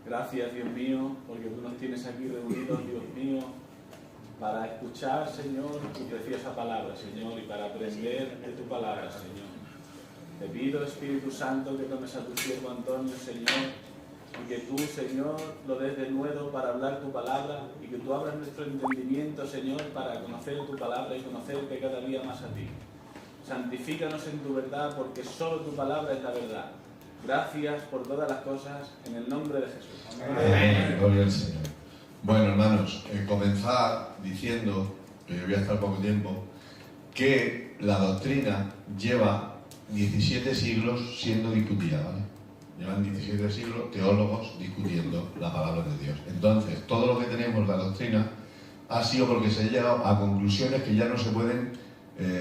Gracias, Dios mío, porque tú nos tienes aquí reunidos, Dios mío, para escuchar, Señor, tu preciosa palabra, Señor, y para aprender de tu palabra, Señor. Te pido, Espíritu Santo, que tomes a tu siervo Antonio, Señor, y que tú, Señor, lo des de nuevo para hablar tu palabra, y que tú abras nuestro entendimiento, Señor, para conocer tu palabra y conocerte cada día más a ti. Santifícanos en tu verdad, porque solo tu palabra es la verdad. Gracias por todas las cosas, en el nombre de Jesús. Amén. Gloria al Señor. Bueno, hermanos, comenzar diciendo, que yo voy a estar poco tiempo, que la doctrina lleva 17 siglos siendo discutida, ¿vale? Llevan 17 siglos teólogos discutiendo la palabra de Dios. Entonces, todo lo que tenemos, la doctrina, ha sido porque se ha llegado a conclusiones que ya no se pueden,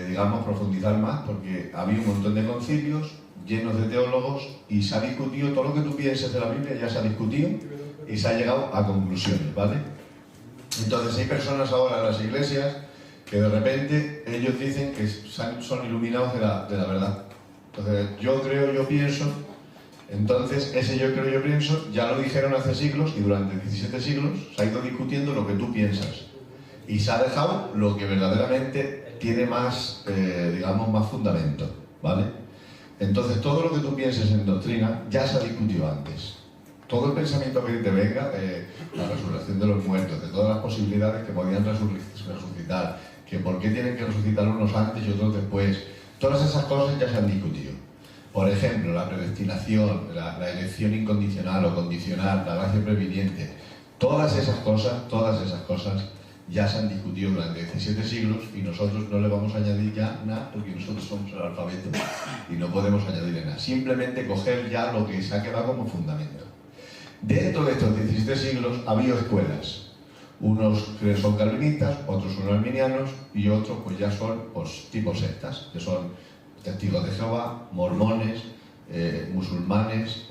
digamos, profundizar más, porque había un montón de concilios llenos de teólogos y se ha discutido todo lo que tú pienses de la Biblia, ya se ha discutido y se ha llegado a conclusiones, ¿vale? Entonces hay personas ahora en las iglesias que de repente ellos dicen que son iluminados de la verdad. Entonces yo pienso, entonces ese yo creo, yo pienso, ya lo dijeron hace siglos y durante 17 siglos se ha ido discutiendo lo que tú piensas y se ha dejado lo que verdaderamente tiene más, digamos, más fundamento, ¿vale? Entonces todo lo que tú pienses en doctrina ya se ha discutido antes. Todo el pensamiento que te venga, la resurrección de los muertos, de todas las posibilidades que podían resucitar, que por qué tienen que resucitar unos antes y otros después, todas esas cosas ya se han discutido. Por ejemplo, la predestinación, la elección incondicional o condicional, la gracia previniente, todas esas cosas ya se han discutido durante 17 siglos y nosotros no le vamos a añadir ya nada porque nosotros somos el alfabeto y no podemos añadirle nada. Simplemente coger ya lo que se ha quedado como fundamento. Dentro de estos 17 siglos ha habido escuelas. Unos que son calvinistas, otros son arminianos y otros pues ya son pues, tipo sectas, que son testigos de Jehová, mormones, musulmanes,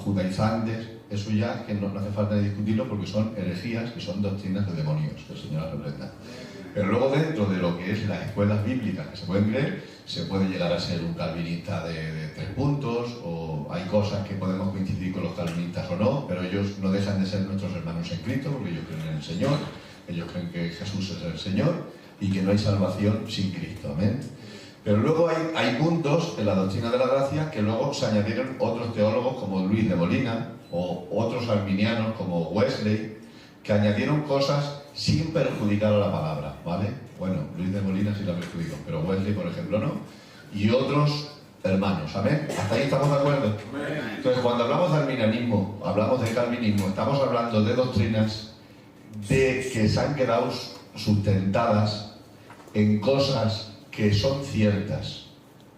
judaizantes. Eso ya que no hace falta discutirlo porque son herejías y son doctrinas de demonios, que el Señor las reprenda. Pero luego dentro de lo que es las escuelas bíblicas que se pueden creer, se puede llegar a ser un calvinista de 3 puntos, o hay cosas que podemos coincidir con los calvinistas o no, pero ellos no dejan de ser nuestros hermanos en Cristo porque ellos creen en el Señor, ellos creen que Jesús es el Señor y que no hay salvación sin Cristo, amén. Pero luego hay puntos en la doctrina de la gracia que luego se añadieron otros teólogos como Luis de Molina o otros arminianos como Wesley, que añadieron cosas sin perjudicar a la palabra, ¿vale? Bueno, Luis de Molina sí la perjudicó, pero Wesley, por ejemplo, no. Y otros hermanos, ¿amén? ¿Hasta ahí estamos de acuerdo? Entonces, cuando hablamos de arminianismo, hablamos de calvinismo, estamos hablando de doctrinas que se han quedado sustentadas en cosas que son ciertas.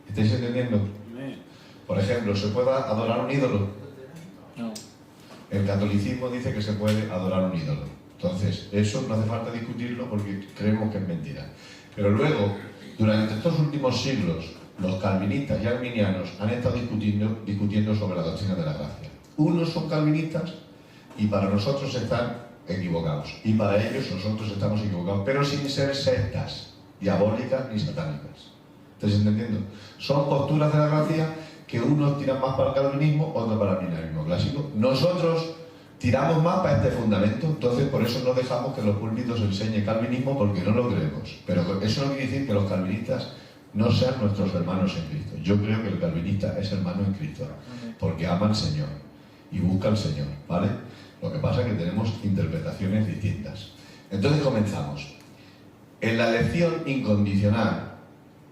¿Estáis entendiendo? Por ejemplo, ¿se puede adorar un ídolo? No. El catolicismo dice que se puede adorar un ídolo. Entonces, eso no hace falta discutirlo porque creemos que es mentira. Pero luego, durante estos últimos siglos, los calvinistas y arminianos han estado discutiendo sobre la doctrina de la gracia. Unos son calvinistas y para nosotros están equivocados. Y para ellos nosotros estamos equivocados, pero sin ser sectas diabólicas ni satánicas. ¿Estáis entendiendo? Son posturas de la gracia que unos tiran más para el calvinismo, otros para el arminianismo clásico. Nosotros tiramos más para este fundamento, entonces por eso no dejamos que los púlpitos enseñen calvinismo porque no lo creemos. Pero eso no quiere decir que los calvinistas no sean nuestros hermanos en Cristo. Yo creo que el calvinista es hermano en Cristo porque ama al Señor y busca al Señor, ¿vale? Lo que pasa es que tenemos interpretaciones distintas. Entonces comenzamos. En la elección incondicional,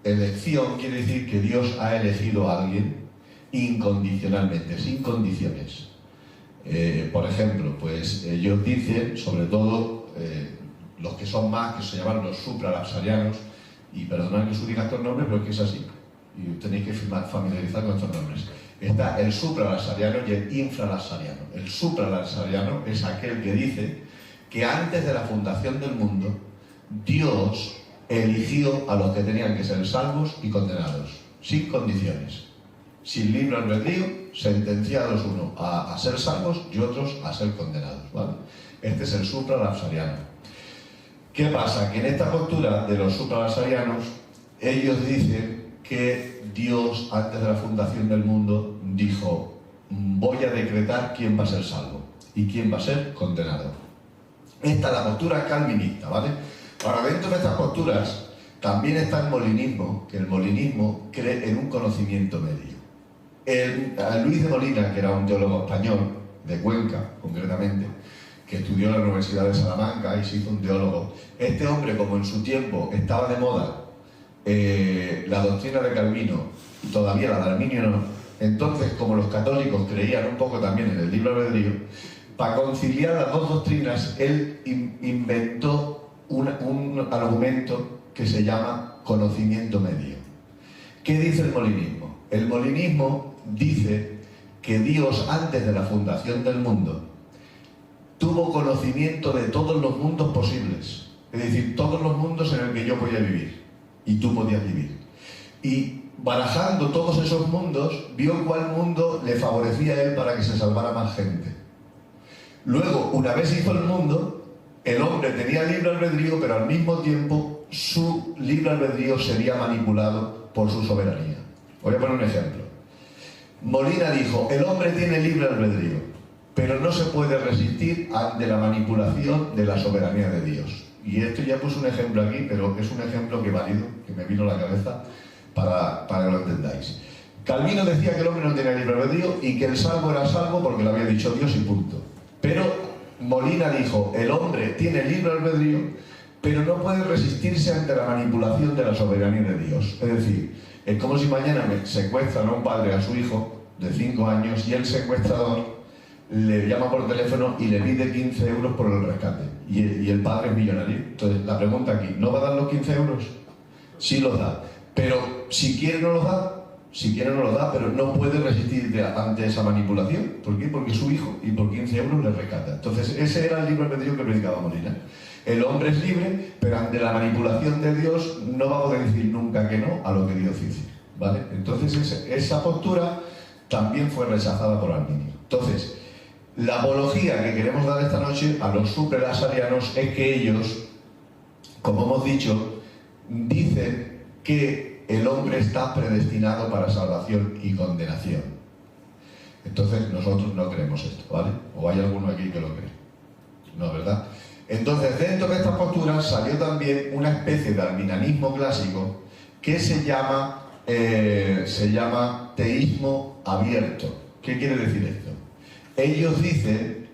elección quiere decir que Dios ha elegido a alguien incondicionalmente, sin condiciones. Por ejemplo, pues ellos dicen, sobre todo los que son más, que se llaman los supralapsarianos, y perdonad que os diga estos nombres, pero es que es así, y tenéis que familiarizar con estos nombres. Está el supralapsariano y el infralapsariano. El supralapsariano es aquel que dice que antes de la fundación del mundo, Dios eligió a los que tenían que ser salvos y condenados, sin condiciones, sin libre albedrío, sentenciados unos a ser salvos y otros a ser condenados, ¿vale? Este es el supralapsariano. ¿Qué pasa? Que en esta postura de los supralapsarianos, ellos dicen que Dios, antes de la fundación del mundo, dijo: voy a decretar quién va a ser salvo. y quién va a ser condenado. Esta es la postura calvinista, ¿vale? Ahora, dentro de estas posturas también está el molinismo, que el molinismo cree en un conocimiento medio. Luis de Molina, que era un teólogo español, de Cuenca concretamente, que estudió en la Universidad de Salamanca y se hizo un teólogo. Este hombre, como en su tiempo estaba de moda la doctrina de Calvino, y todavía la de Arminio no, entonces, como los católicos creían un poco también en el libre albedrío, para conciliar las dos doctrinas, él inventó un argumento que se llama conocimiento medio. ¿Qué dice el molinismo? El molinismo dice que Dios, antes de la fundación del mundo, tuvo conocimiento de todos los mundos posibles, es decir, todos los mundos en el que yo podía vivir y tú podías vivir. Y barajando todos esos mundos, vio cuál mundo le favorecía a él para que se salvara más gente. Luego, una vez hizo el mundo, el hombre tenía libre albedrío, pero al mismo tiempo su libre albedrío sería manipulado por su soberanía. Voy a poner un ejemplo. Molina dijo, el hombre tiene libre albedrío, pero no se puede resistir ante la manipulación de la soberanía de Dios. Y esto ya puse un ejemplo aquí, pero es un ejemplo que válido, que me vino a la cabeza para que lo entendáis. Calvino decía que el hombre no tenía libre albedrío y que el salvo era salvo porque lo había dicho Dios y punto. Pero Molina dijo, el hombre tiene libre albedrío, pero no puede resistirse ante la manipulación de la soberanía de Dios. Es decir, es como si mañana me secuestran a un padre a su hijo de 5 años y el secuestrador le llama por teléfono y le pide 15 euros por el rescate. Y el padre es millonario. Entonces, la pregunta aquí, ¿no va a dar los 15 euros? Sí los da. Pero si quiere no los da. Si quiere no lo da, pero no puede resistir ante esa manipulación. ¿Por qué? Porque es su hijo y por 15 euros le rescata. Entonces, ese era el libre albedrío que predicaba Molina. El hombre es libre, pero ante la manipulación de Dios no va a poder decir nunca que no a lo que Dios dice, ¿vale? Entonces, esa postura también fue rechazada por Arminio. Entonces, la apología que queremos dar esta noche a los supralasarianos es que ellos, como hemos dicho, dicen que el hombre está predestinado para salvación y condenación. Entonces nosotros no creemos esto, ¿vale? ¿O hay alguno aquí que lo cree? No, ¿verdad? Entonces, dentro de estas posturas salió también una especie de arminianismo clásico que se llama teísmo abierto. ¿Qué quiere decir esto? Ellos dicen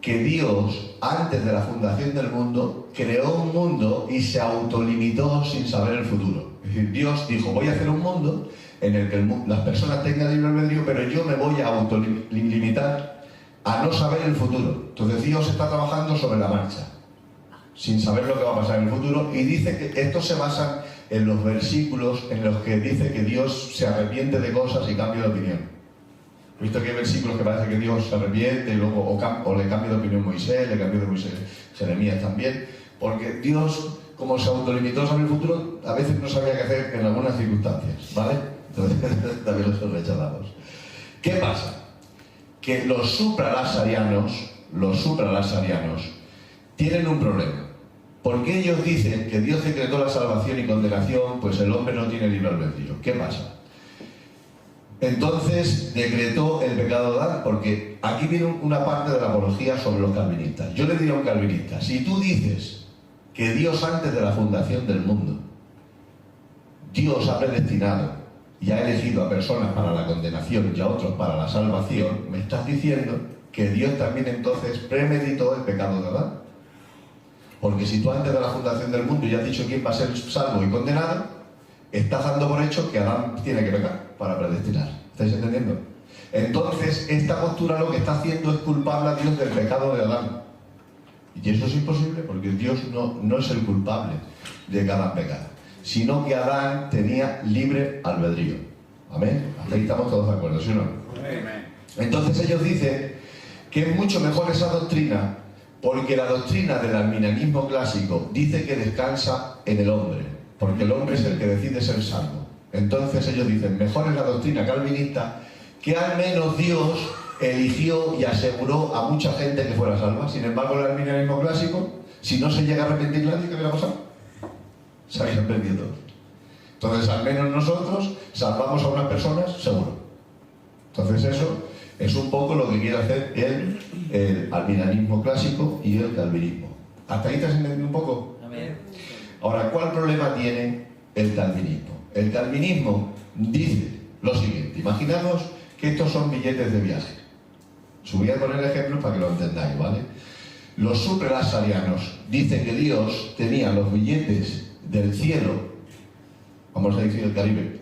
que Dios, antes de la fundación del mundo, creó un mundo y se autolimitó sin saber el futuro. Es decir, Dios dijo, voy a hacer un mundo en el que las personas tengan libre albedrío, pero yo me voy a autolimitar a no saber el futuro. Entonces Dios está trabajando sobre la marcha, sin saber lo que va a pasar en el futuro, y dice que estos se basan en los versículos en los que dice que Dios se arrepiente de cosas y cambia de opinión. He visto que hay versículos que parece que Dios se arrepiente y luego o le cambia de opinión Moisés, le cambió de Moisés Jeremías también, porque Dios, como se autolimitó sobre el futuro, a veces no sabía qué hacer en algunas circunstancias, ¿vale? Entonces también los rechazamos. ¿Qué pasa? Que los supralasarianos tienen un problema. Porque ellos dicen que Dios decretó la salvación y condenación, pues el hombre no tiene libre albedrío. ¿Qué pasa? Entonces decretó el pecado de Adán, porque aquí viene una parte de la apología sobre los calvinistas. Yo le diría a un calvinista, si tú dices que Dios antes de la fundación del mundo, Dios ha predestinado y ha elegido a personas para la condenación y a otros para la salvación, me estás diciendo que Dios también entonces premeditó el pecado de Adán. Porque si tú antes de la fundación del mundo ya has dicho quién va a ser salvo y condenado, estás dando por hecho que Adán tiene que pecar para predestinar. ¿Estáis entendiendo? Entonces, esta postura lo que está haciendo es culpable a Dios del pecado de Adán. Y eso es imposible porque Dios no es el culpable de que Adán pecara, sino que Adán tenía libre albedrío. ¿Amén? Hasta ahí estamos todos de acuerdo, ¿sí o no? Amén. Entonces ellos dicen que es mucho mejor esa doctrina porque la doctrina del arminianismo clásico dice que descansa en el hombre, porque el hombre es el que decide ser salvo. Entonces ellos dicen, mejor es la doctrina calvinista, que al menos Dios eligió y aseguró a mucha gente que fuera salva. Sin embargo, el arminianismo clásico, si no se llega a arrepentir nadie, ¿qué hubiera pasado? Se habían perdido todos. Entonces, al menos nosotros salvamos a unas personas, seguro. Entonces eso es un poco lo que quiere hacer el alminanismo clásico y el calvinismo. ¿Hasta ahí te has entendido un poco? Amén. Ahora, ¿cuál problema tiene el calvinismo? El calvinismo dice lo siguiente: imaginaos que estos son billetes de viaje. Os voy a poner ejemplos para que lo entendáis, ¿vale? Los supralapsarianos dicen que Dios tenía los billetes del cielo, vamos a decir el Caribe.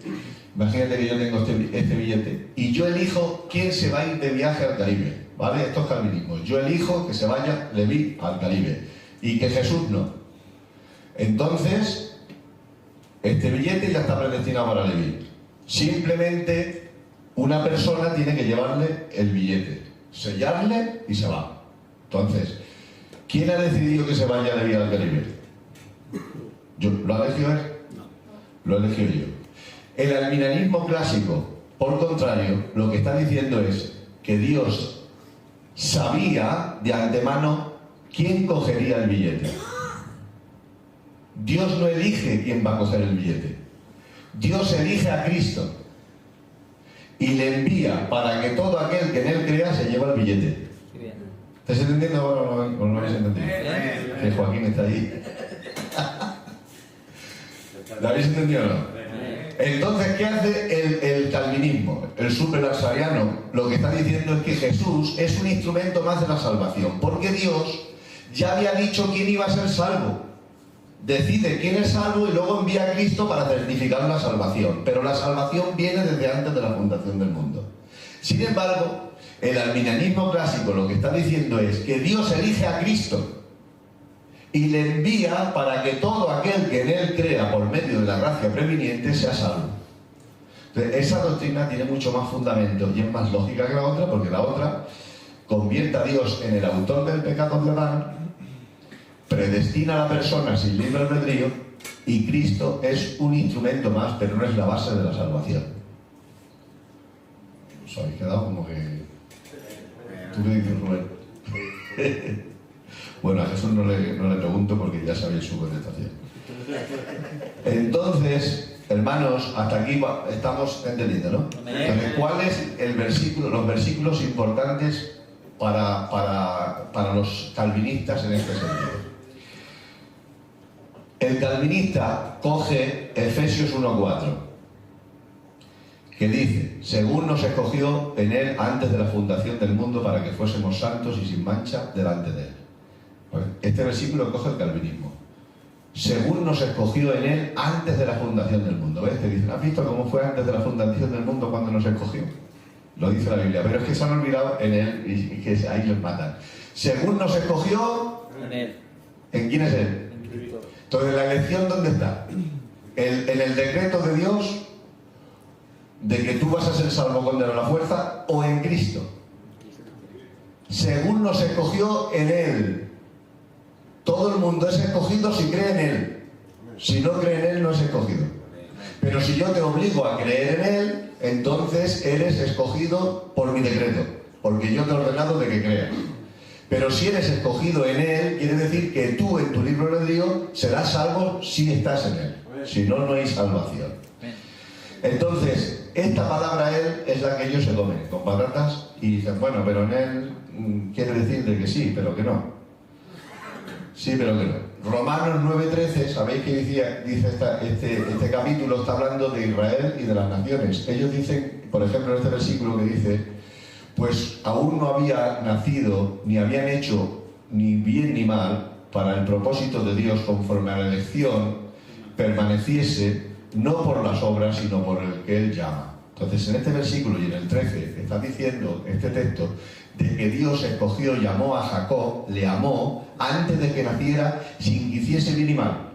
Imagínate que yo tengo este billete y yo elijo quién se va a ir de viaje al Caribe, ¿vale? Esto es calvinismo. Yo elijo que se vaya Leví al Caribe y que Jesús no. Entonces, este billete ya está predestinado para Leví. Simplemente una persona tiene que llevarle el billete, sellarle y se va. Entonces, ¿quién ha decidido que se vaya Leví al Caribe? ¿Lo ha elegido él? No. Lo he elegido yo. El alminanismo clásico, por contrario, lo que está diciendo es que Dios sabía de antemano quién cogería el billete. Dios no elige quién va a coger el billete. Dios elige a Cristo y le envía para que todo aquel que en él crea se lleve el billete. ¿Estás entendiendo o no lo habéis entendido? Que Joaquín está ahí. ¿Lo habéis entendido o no? Entonces, ¿qué hace el calvinismo? El supralapsariano lo que está diciendo es que Jesús es un instrumento más de la salvación, porque Dios ya había dicho quién iba a ser salvo. Decide quién es salvo y luego envía a Cristo para certificar la salvación. Pero la salvación viene desde antes de la fundación del mundo. Sin embargo, el alminanismo clásico lo que está diciendo es que Dios elige a Cristo y le envía para que todo aquel que en él crea por medio de la gracia previniente sea salvo. Entonces, esa doctrina tiene mucho más fundamento y es más lógica que la otra, porque la otra convierte a Dios en el autor del pecado de Adán, predestina a la persona sin libre albedrío, y Cristo es un instrumento más, pero no es la base de la salvación. Os habéis quedado como que... ¿Tú qué dices, Rubén? Bueno, a Jesús no le pregunto porque ya sabéis su contestación. Entonces, hermanos, hasta aquí estamos entendiendo, ¿no? Entonces, ¿cuál es el versículo, los versículos importantes para los calvinistas en este sentido? El calvinista coge Efesios 1:4, que dice: según nos escogió en él antes de la fundación del mundo para que fuésemos santos y sin mancha delante de él. Este versículo coge el calvinismo. Según nos escogió en él antes de la fundación del mundo. ¿Ves? Te dicen: ¿has visto cómo fue antes de la fundación del mundo cuando nos escogió? Lo dice la Biblia, pero es que se han olvidado en él y que ahí los matan. Según nos escogió En él. ¿En quién es él? En Cristo. Entonces, ¿la elección dónde está? ¿En el decreto de Dios de que tú vas a ser salvo con la fuerza, o en Cristo? Según nos escogió en él. Todo el mundo es escogido si cree en él. Si no cree en él, no es escogido. Pero si yo te obligo a creer en él, entonces eres escogido por mi decreto, porque yo te he ordenado de que creas. Pero si eres escogido en él, quiere decir que tú en tu libre albedrío serás salvo si estás en él. Si no, no hay salvación. Entonces, esta palabra él es la que ellos se comen con patatas y dicen: bueno, pero en él quiere decir de que sí, pero que no. Sí, pero que no. Romanos 9:13, ¿sabéis que dice este capítulo? Está hablando de Israel y de las naciones. Ellos dicen, por ejemplo, en este versículo que dice: pues aún no había nacido, ni habían hecho ni bien ni mal, para el propósito de Dios conforme a la elección permaneciese, no por las obras, sino por el que Él llama. Entonces, en este versículo y en el 13 está diciendo este texto de que Dios escogió, llamó a Jacob, le amó antes de que naciera, sin que hiciese bien y mal.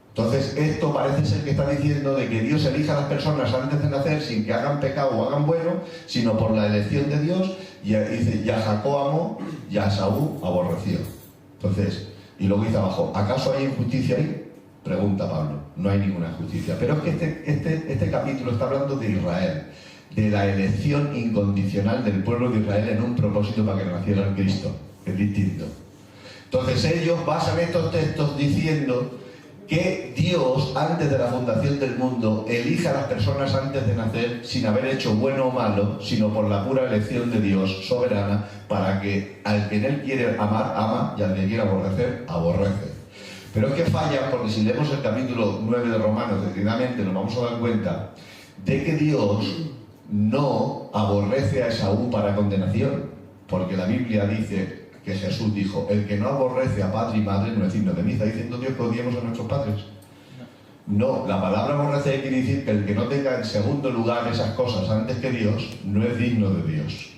Entonces, esto parece ser que está diciendo de que Dios elija a las personas antes de nacer sin que hagan pecado o hagan bueno, sino por la elección de Dios. Y dice: y a Jacob amó, y a Saúl aborreció. Entonces, y luego dice abajo: ¿acaso hay injusticia ahí? Pregunta Pablo. No hay ninguna justicia. Pero es que este capítulo está hablando de Israel, de la elección incondicional del pueblo de Israel en un propósito para que naciera el Cristo, que es distinto. Entonces ellos basan estos textos diciendo que Dios, antes de la fundación del mundo, elige a las personas antes de nacer sin haber hecho bueno o malo, sino por la pura elección de Dios soberana, para que al que en Él quiere amar, ama, y al que quiere aborrecer, aborrece. Pero es que falla, porque si leemos el capítulo 9 de Romanos detenidamente, nos vamos a dar cuenta de que Dios no aborrece a Esaú para condenación, porque la Biblia dice que Jesús dijo: el que no aborrece a padre y madre no es digno de mí. ¿Está diciendo Dios que odiemos a nuestros padres? No, la palabra aborrecer quiere decir que el que no tenga en segundo lugar esas cosas antes que Dios no es digno de Dios.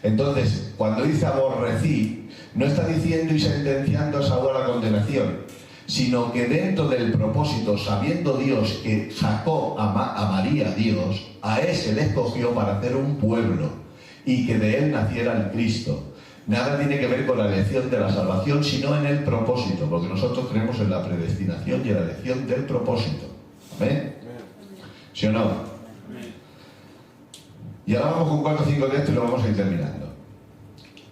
Entonces, cuando dice aborrecí, no está diciendo y sentenciando a Saúl a la condenación, sino que dentro del propósito, sabiendo Dios que Jacob amaría a Dios, a ese le escogió para hacer un pueblo y que de él naciera el Cristo. Nada tiene que ver con la elección de la salvación, sino en el propósito, porque nosotros creemos en la predestinación y en la elección del propósito. ¿Amén? ¿Sí o no? Y ahora vamos con 4 o 5 textos y lo vamos a ir terminando.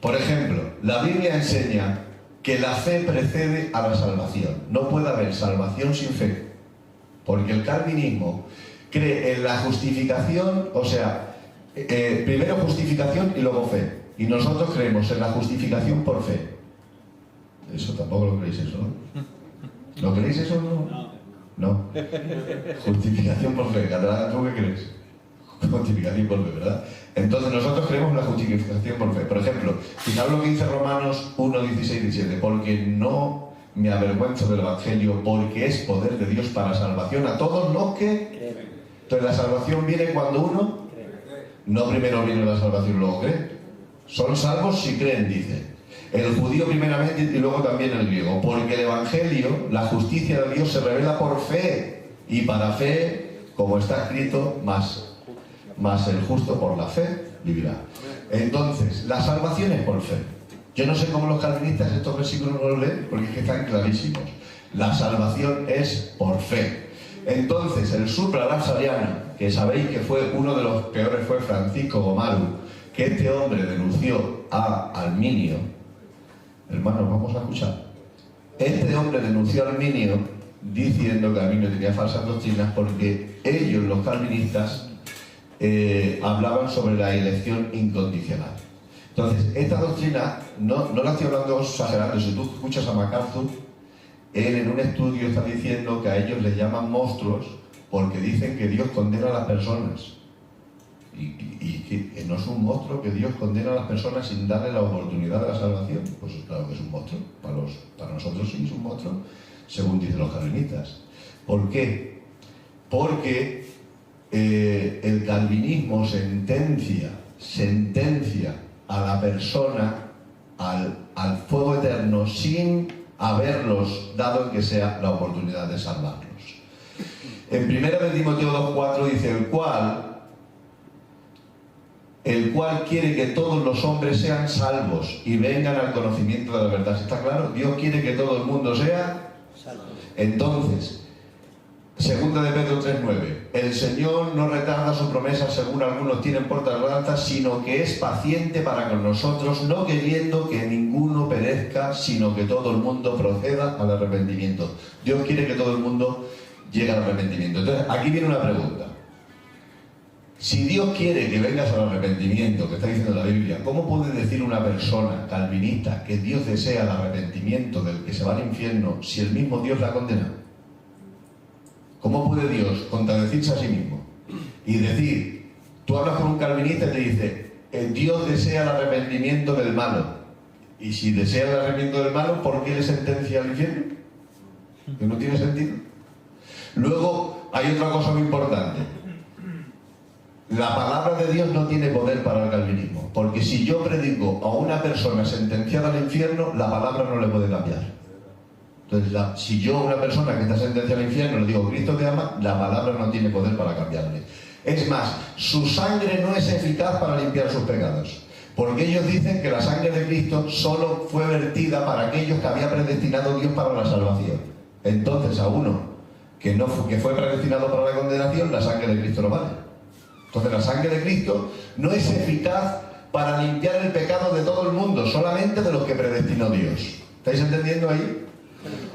Por ejemplo, la Biblia enseña que la fe precede a la salvación. No puede haber salvación sin fe, porque el calvinismo cree en la justificación, o sea, primero justificación y luego fe. Y nosotros creemos en la justificación por fe. Eso tampoco lo creéis, eso, ¿no? ¿Lo creéis eso o no? No. Justificación por fe. Catalán, ¿tú qué crees? Justificación por fe, ¿verdad? Entonces nosotros creemos en la justificación por fe. Por ejemplo, fijaos lo que dice Romanos 1, 16 y 17. Porque no me avergüenzo del Evangelio, porque es poder de Dios para salvación a todos los que creen. Entonces la salvación viene cuando uno no primero viene la salvación y luego cree. Son salvos si creen, dice. El judío primeramente y luego también el griego. Porque el Evangelio, la justicia de Dios, se revela por fe. Y para fe, como está escrito, más el justo por la fe vivirá. Entonces, la salvación es por fe. Yo no sé cómo los calvinistas estos versículos no los leen, porque es que están clarísimos. La salvación es por fe. Entonces, el supralapsariano, que sabéis que fue uno de los peores, fue Francisco Gomaru, que este hombre denunció a Arminio. Hermanos, vamos a escuchar. Este hombre denunció a Arminio diciendo que Arminio tenía falsas doctrinas, porque ellos, los calvinistas, hablaban sobre la elección incondicional. Entonces, esta doctrina, no la estoy hablando exagerando. Si tú escuchas a MacArthur, él en un estudio está diciendo que a ellos les llaman monstruos porque dicen que Dios condena a las personas. Y que no es un monstruo que Dios condena a las personas sin darle la oportunidad de la salvación. Pues claro que es un monstruo. Para nosotros sí es un monstruo, según dicen los calvinistas. ¿Por qué? Porque el calvinismo sentencia a la persona al fuego eterno sin haberlos dado en que sea la oportunidad de salvarlos. En 1 de Timoteo 2:4 dice: el cual quiere que todos los hombres sean salvos y vengan al conocimiento de la verdad. ¿Está claro? Dios quiere que todo el mundo sea salvo. Entonces, 2 de Pedro 3:9, el Señor no retarda su promesa, según algunos tienen por tardanza, sino que es paciente para con nosotros, no queriendo que ninguno perezca, sino que todo el mundo proceda al arrepentimiento. Dios quiere que todo el mundo llegue al arrepentimiento. Entonces, aquí viene una pregunta. Si Dios quiere que vengas al arrepentimiento, que está diciendo la Biblia, ¿cómo puede decir una persona calvinista que Dios desea el arrepentimiento del que se va al infierno si el mismo Dios la condena? ¿Cómo puede Dios contradecirse a sí mismo y decir, tú hablas con un calvinista y te dice, Dios desea el arrepentimiento del malo? Y si desea el arrepentimiento del malo, ¿por qué le sentencia al infierno? Que no tiene sentido. Luego, hay otra cosa muy importante. La palabra de Dios no tiene poder para el calvinismo, porque si yo predico a una persona sentenciada al infierno, la palabra no le puede cambiar. Entonces, si yo a una persona que está sentenciada al infierno le digo, Cristo te ama, la palabra no tiene poder para cambiarle. Es más, su sangre no es eficaz para limpiar sus pecados, porque ellos dicen que la sangre de Cristo solo fue vertida para aquellos que había predestinado Dios para la salvación. Entonces, a uno que fue predestinado para la condenación, la sangre de Cristo no vale. Entonces la sangre de Cristo no es eficaz para limpiar el pecado de todo el mundo, solamente de los que predestinó Dios. ¿Estáis entendiendo ahí?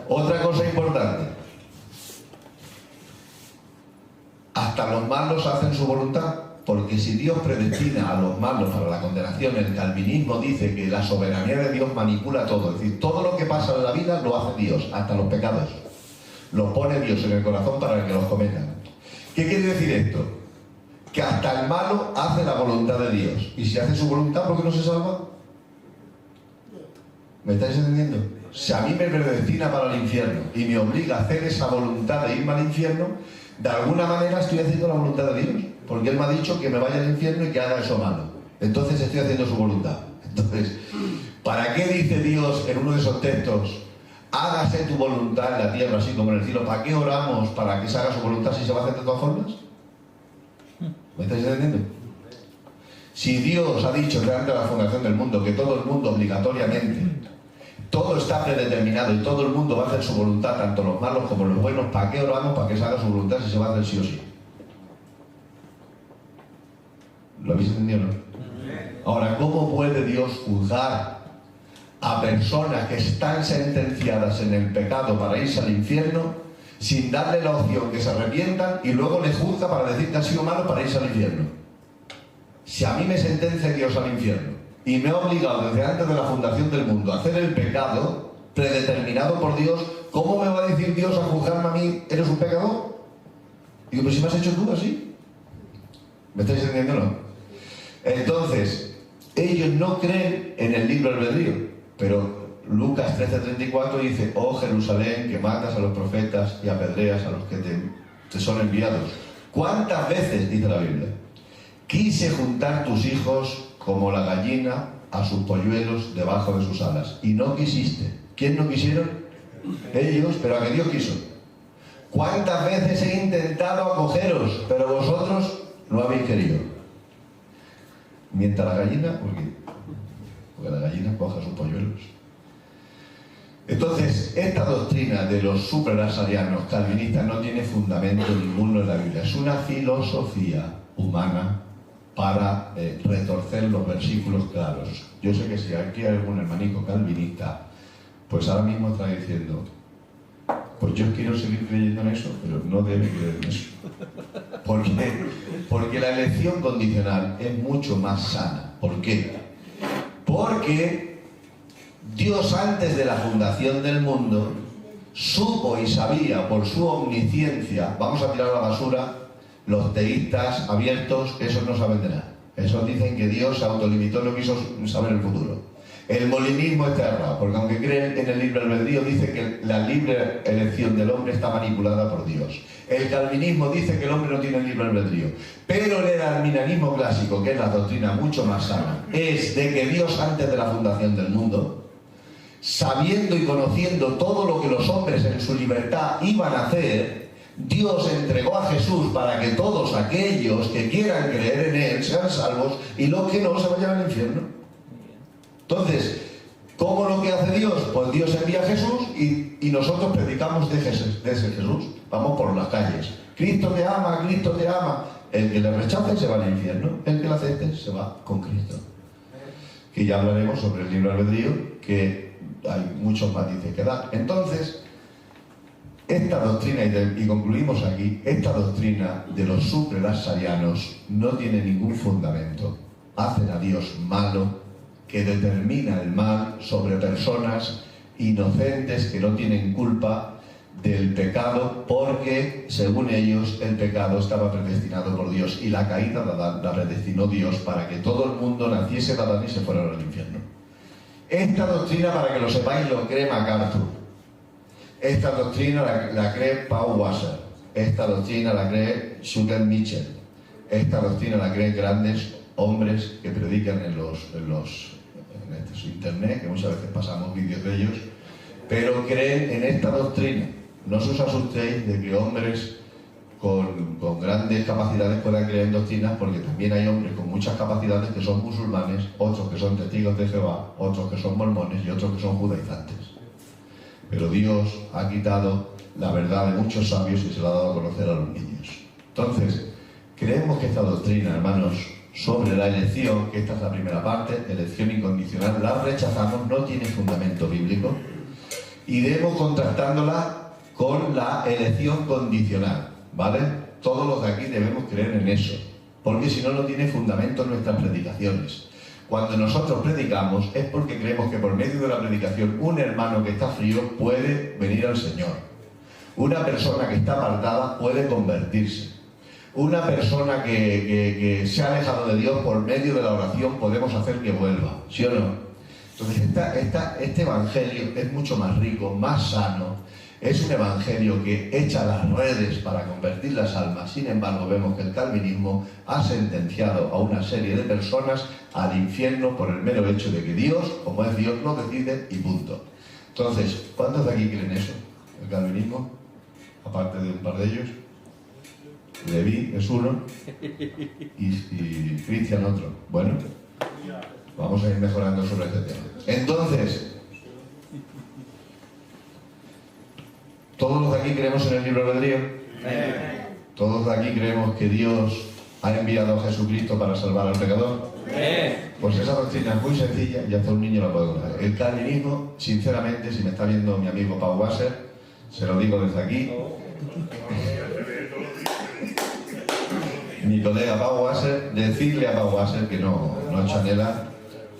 Otra cosa importante. hasta los malos hacen su voluntad. Porque si Dios predestina a los malos para la condenación, el calvinismo dice que la soberanía de Dios manipula todo. Es decir, todo lo que pasa en la vida lo hace Dios, hasta los pecados. Los pone Dios en el corazón para que los cometan. ¿Qué quiere decir esto? Que hasta el malo hace la voluntad de Dios. Y si hace su voluntad, ¿por qué no se salva? ¿Me estáis entendiendo? Si a mí me predestina para el infierno y me obliga a hacer esa voluntad de irme al infierno, de alguna manera estoy haciendo la voluntad de Dios. Porque Él me ha dicho que me vaya al infierno y que haga eso malo. Entonces estoy haciendo su voluntad. Entonces, ¿para qué dice Dios en uno de esos textos, hágase tu voluntad en la tierra así como en el cielo? ¿Para qué oramos para que se haga su voluntad si se va a hacer de todas formas? ¿Me estáis entendiendo? Si Dios ha dicho delante de la fundación del mundo que todo el mundo obligatoriamente, todo está predeterminado y todo el mundo va a hacer su voluntad, tanto los malos como los buenos, ¿para qué oramos para que se haga su voluntad si se va a hacer sí o sí? ¿Lo habéis entendido, no? Ahora, ¿cómo puede Dios juzgar a personas que están sentenciadas en el pecado para irse al infierno sin darle la opción que se arrepientan y luego les juzga para decir que han sido malos para irse al infierno? Si a mí me sentencia Dios al infierno y me ha obligado desde antes de la fundación del mundo a hacer el pecado predeterminado por Dios, ¿cómo me va a decir Dios a juzgarme a mí, eres un pecador? Digo, pues si me has hecho tú así. ¿Me estáis entendiendo, no? Entonces, ellos no creen en el libre albedrío, pero Lucas 13:34 dice, oh Jerusalén, que matas a los profetas y apedreas a los que te son enviados. ¿Cuántas veces, dice la Biblia, quise juntar tus hijos como la gallina a sus polluelos debajo de sus alas? Y no quisiste. ¿Quién no quisieron? Ellos, pero a que Dios quiso. ¿Cuántas veces he intentado acogeros, pero vosotros no habéis querido? Mientras la gallina, ¿por qué? Porque la gallina coja sus polluelos. Entonces, esta doctrina de los suprarasarianos calvinistas no tiene fundamento ninguno en la Biblia. Es una filosofía humana para retorcer los versículos claros. Yo sé que si aquí hay algún hermanico calvinista, pues ahora mismo está diciendo, pues yo quiero seguir creyendo en eso, pero no debe creer en eso. ¿Por qué? Porque la elección condicional es mucho más sana. ¿Por qué? Porque Dios, antes de la fundación del mundo, supo y sabía por su omnisciencia. Vamos a tirar a la basura los teístas abiertos, esos no saben de nada. Esos dicen que Dios se autolimitó, no quiso saber el futuro. El molinismo está errado, porque aunque creen en el libre albedrío, dice que la libre elección del hombre está manipulada por Dios. El calvinismo dice que el hombre no tiene libre albedrío. Pero el arminianismo clásico, que es la doctrina mucho más sana, es de que Dios, antes de la fundación del mundo, sabiendo y conociendo todo lo que los hombres en su libertad iban a hacer, Dios entregó a Jesús para que todos aquellos que quieran creer en Él sean salvos y los que no se vayan al infierno. Entonces, ¿cómo lo que hace Dios? Pues Dios envía a Jesús y nosotros predicamos de ese Jesús. Vamos por las calles. Cristo te ama, Cristo te ama. El que le rechace se va al infierno. El que lo acepte se va con Cristo. Que ya hablaremos sobre el libre albedrío, que hay muchos matices que dar. Entonces, esta doctrina, y concluimos aquí, esta doctrina de los suprarasarianos no tiene ningún fundamento. Hacen a Dios malo, que determina el mal sobre personas inocentes que no tienen culpa del pecado, porque, según ellos, el pecado estaba predestinado por Dios y la caída de Adán la predestinó Dios para que todo el mundo naciese de Adán y se fuera al infierno. Esta doctrina, para que lo sepáis, lo cree MacArthur. Esta doctrina la cree Paul Washer. Esta doctrina la cree Schuller Mitchell. Esta doctrina la creen grandes hombres que predican en internet, que muchas veces pasamos vídeos de ellos, pero creen en esta doctrina. No os asustéis de que hombres con grandes capacidades puedan creer en doctrinas, porque también hay hombres con muchas capacidades que son musulmanes, otros que son testigos de Jehová, otros que son mormones y otros que son judaizantes. Pero Dios ha quitado la verdad de muchos sabios y se la ha dado a conocer a los niños. Entonces, creemos que esta doctrina, hermanos, sobre la elección, que esta es la primera parte, elección incondicional, la rechazamos, no tiene fundamento bíblico, y debemos contrastándola con la elección condicional, ¿vale? Todos los de aquí debemos creer en eso, porque si no, no tiene fundamento en nuestras predicaciones. Cuando nosotros predicamos es porque creemos que por medio de la predicación un hermano que está frío puede venir al Señor. Una persona que está apartada puede convertirse. Una persona que se ha alejado de Dios, por medio de la oración podemos hacer que vuelva, ¿sí o no? Entonces este evangelio es mucho más rico, más sano. Es un evangelio que echa las redes para convertir las almas. Sin embargo, vemos que el calvinismo ha sentenciado a una serie de personas al infierno por el mero hecho de que Dios, como es Dios, lo decide y punto. Entonces, ¿cuántos de aquí creen eso? El calvinismo, aparte de un par de ellos. Leví es uno y Cristian otro. Bueno, vamos a ir mejorando sobre este tema. Entonces, ¿todos los de aquí creemos en el libre albedrío? ¿Todos de aquí creemos que Dios ha enviado a Jesucristo para salvar al pecador? Pues esa doctrina es muy sencilla y hasta un niño la puede conocer. El calvinismo, sinceramente, si me está viendo mi amigo Pau Wasser, se lo digo desde aquí. Mi colega Pau Wasser, decirle a Pau Wasser que no chanela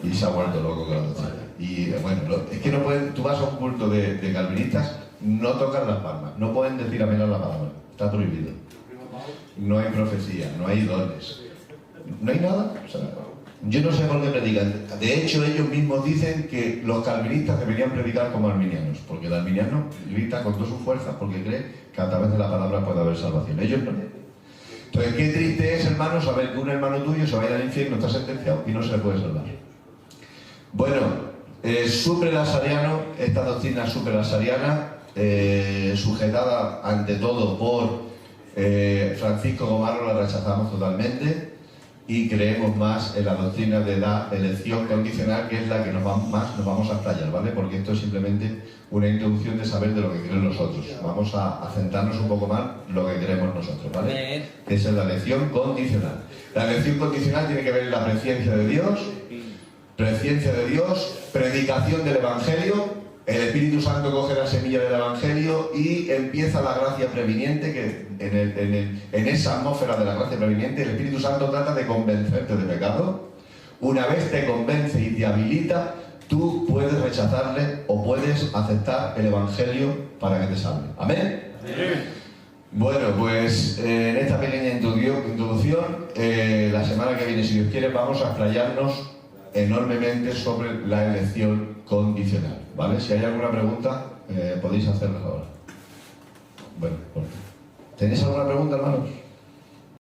y se ha vuelto loco con la doctrina. Y bueno, es que no pueden, tú vas a un culto de calvinistas, no tocan las palmas, no pueden decir amén a la palabra, está prohibido. No hay profecía, no hay dones, no hay nada. O sea, yo no sé por qué predican. De hecho, ellos mismos dicen que los calvinistas deberían predicar como arminianos, porque el arminiano grita con todas sus fuerzas porque cree que a través de la palabra puede haber salvación. Ellos no. Entonces, qué triste es, hermano, saber que un hermano tuyo se va a ir al infierno, está sentenciado y no se le puede salvar. Bueno, supralasariano, esta doctrina supralasariana, sujetada ante todo por Francisco Gomarro, la rechazamos totalmente y creemos más en la doctrina de la elección condicional, que es la que nos vamos a explayar, ¿vale? Porque esto es simplemente una introducción de saber de lo que creen los otros. Vamos a centrarnos un poco más en lo que queremos nosotros, ¿vale? Que es la elección condicional. La elección condicional tiene que ver en la presciencia de Dios, predicación del Evangelio. El Espíritu Santo coge la semilla del Evangelio y empieza la gracia previniente, que en esa atmósfera de la gracia previniente el Espíritu Santo trata de convencerte de pecado. Una vez te convence y te habilita, tú puedes rechazarle o puedes aceptar el Evangelio para que te salve. ¿Amén? Amén. Bueno, pues en esta pequeña introducción, la semana que viene, si Dios quiere, vamos a explayarnos enormemente sobre la elección condicional, ¿vale? Si hay alguna pregunta, podéis hacerla ahora. Bueno, ¿tenéis alguna pregunta, hermanos?